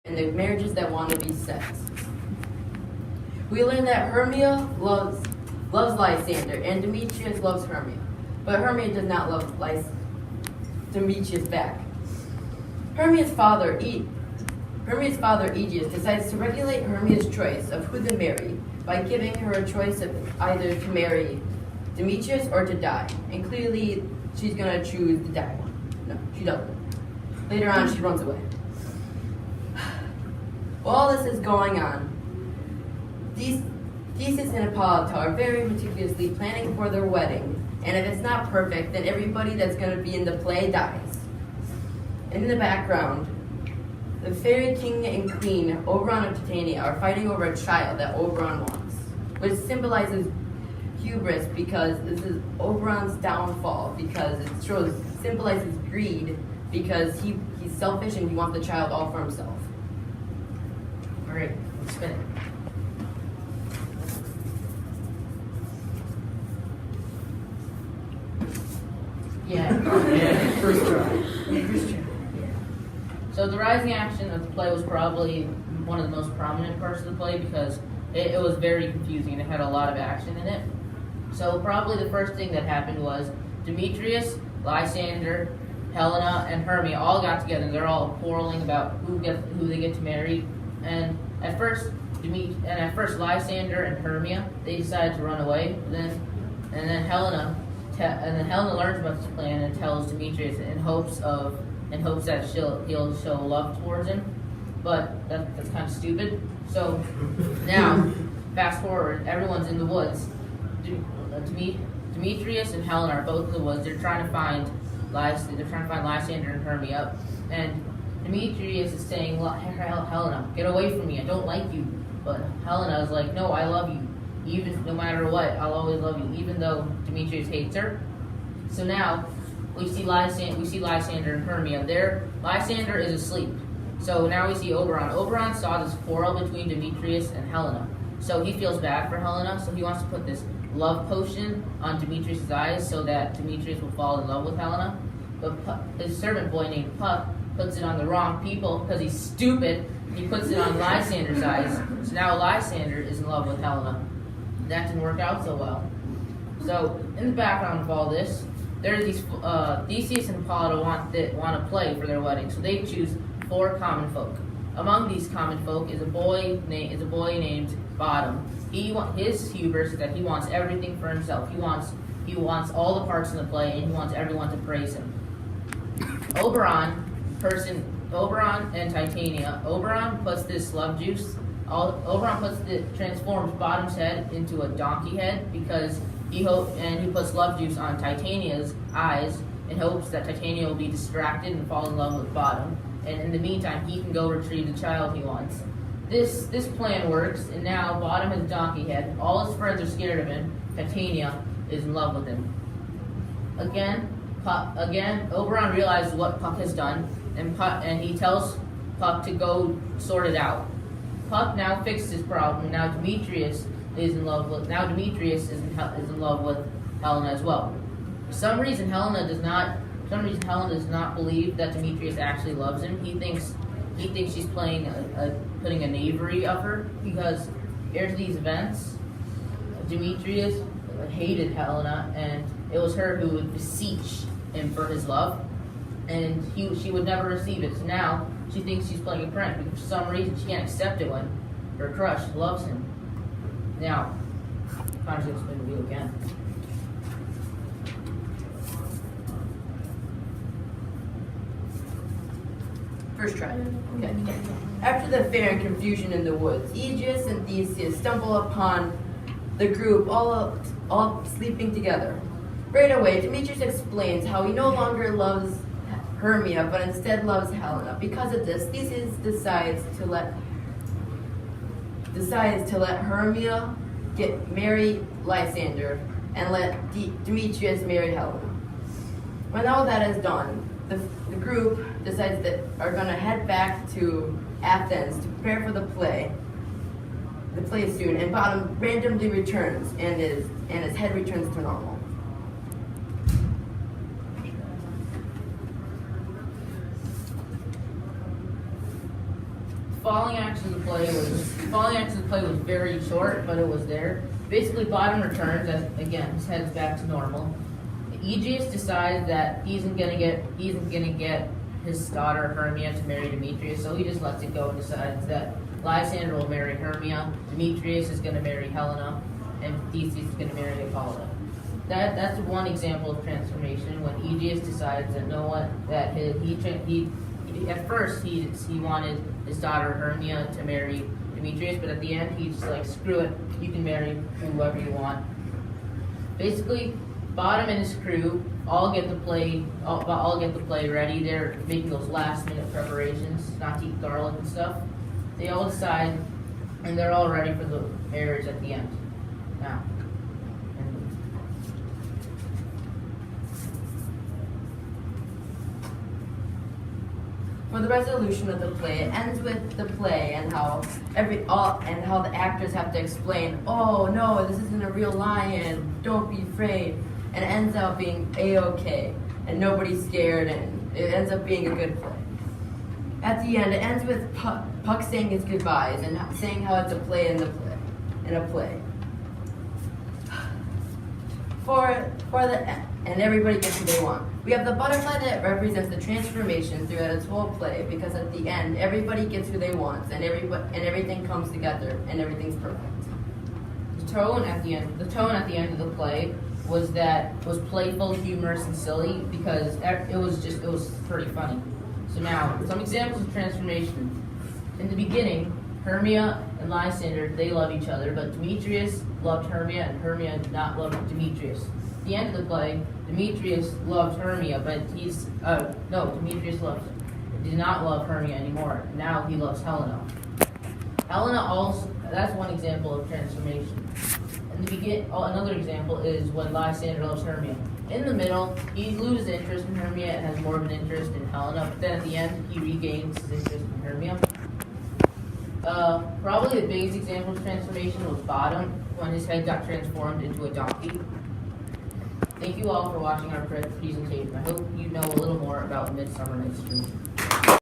and the marriages that want to be set. We learn that Hermia loves Lysander, and Demetrius loves Hermia. But Hermia does not love Demetrius back. Hermia's father, Aegeus, decides to regulate Hermia's choice of who to marry by giving her a choice of either to marry Demetrius or to die. And clearly, she's going to choose the die one. No, she doesn't. Later on, she runs away. While this is going on, Theseus and Hippolyta are very meticulously planning for their wedding, and if it's not perfect, then everybody that's going to be in the play dies. And in the background, the fairy king and queen, Oberon and Titania, are fighting over a child that Oberon wants, which symbolizes hubris because this is Oberon's downfall, because it symbolizes greed because he's selfish and he wants the child all for himself. All right, let's spin it. Yeah. First try. So the rising action of the play was probably one of the most prominent parts of the play because it was very confusing and it had a lot of action in it. So probably the first thing that happened was Demetrius, Lysander, Helena, and Hermia all got together and they're all quarreling about who they get to marry. And at first Lysander and Hermia, they decided to run away. And then Helena learns about this plan and tells Demetrius in hopes that he'll show love towards him, but that's kind of stupid. So now, fast forward, everyone's in the woods. Demetrius and Helena are both in the woods. They're trying to find Lysander and Hermia, and Demetrius is saying, "Helena, get away from me! I don't like you." But Helena is like, "No, I love you. Even no matter what, I'll always love you." Even though Demetrius hates her. So now we see Lysander and Hermia. Lysander is asleep. So now we see Oberon. Oberon saw this quarrel between Demetrius and Helena. So he feels bad for Helena, so he wants to put this love potion on Demetrius' eyes so that Demetrius will fall in love with Helena. But his servant boy named Puck puts it on the wrong people because he's stupid. He puts it on Lysander's eyes. So now Lysander is in love with Helena. That didn't work out so well. So in the background of all this, there are these Theseus and Hippolyta want to play for their wedding. So they choose 4 common folk. Among these common folk is a boy named Bottom. His hubris is that he wants everything for himself. He wants all the parts in the play, and he wants everyone to praise him. Oberon and Titania. Oberon puts this love juice. Transforms Bottom's head into a donkey head because he puts love juice on Titania's eyes in hopes that Titania will be distracted and fall in love with Bottom. And in the meantime, he can go retrieve the child he wants. This plan works, and now Bottom has a donkey head. All his friends are scared of him. Titania is in love with him. Again, Oberon realizes what Puck has done, and he tells Puck to go sort it out. Puck now fixed his problem. Now Demetrius is in love with Helena as well. For some reason, Helena does not believe that Demetrius actually loves him. He thinks she's putting a knavery of her because after these events, Demetrius hated Helena, and it was her who would beseech him for his love, and she would never receive it. So now she thinks she's playing a prank because for some reason she can't accept it when her crush loves him. Now, I'm just going to explain the wheel again. First try. Okay. After the fair and confusion in the woods, Aegeus and Theseus stumble upon the group all sleeping together. Right away, Demetrius explains how he no longer loves Hermia, but instead loves Helena. Because of this, Theseus decides to let Hermia marry Lysander and let Demetrius marry Helena. When all that is done, the group decides that are going to head back to Athens to prepare for the play soon, and Bottom randomly returns and his head returns to normal. falling action of the play was very short, but it was there. Basically, Bottom returns as again his head's back to normal. Aegeus decides that he isn't gonna get his daughter Hermia to marry Demetrius, so he just lets it go and decides that Lysander will marry Hermia, Demetrius is gonna marry Helena, and Theseus is gonna marry Apollo. That's one example of transformation when Aegeus decides that at first he wanted his daughter Hermia to marry Demetrius, but at the end he's like, screw it, you can marry whoever you want. Basically, Bottom and his crew all get the play ready. They're making those last minute preparations, not to eat garlic and stuff. They all decide, and they're all ready for the marriage at the end. Now. For the resolution of the play, it ends with the play and how the actors have to explain, oh no, this isn't a real lion, don't be afraid, and it ends up being a-okay, and nobody's scared, and it ends up being a good play. At the end, it ends with Puck saying his goodbyes and saying how it's a play in a play. And everybody gets what they want. We have the butterfly that represents the transformation throughout its whole play, because at the end, everybody gets who they want, and everything comes together, and everything's perfect. The tone at the end of the play was playful, humorous, and silly because it was pretty funny. So now, some examples of transformation. In the beginning, Hermia and Lysander, they love each other, but Demetrius loved Hermia, and Hermia did not love Demetrius. At the end of the play, Demetrius loved Hermia, but Demetrius did not love Hermia anymore. Now he loves Helena. Helena also, that's one example of transformation. Another example is when Lysander loves Hermia. In the middle, he loses interest in Hermia and has more of an interest in Helena, but then at the end, he regains his interest in Hermia. Probably the biggest example of transformation was Bottom, when his head got transformed into a donkey. Thank you all for watching our presentation. I hope you know a little more about Midsummer Night's Dream.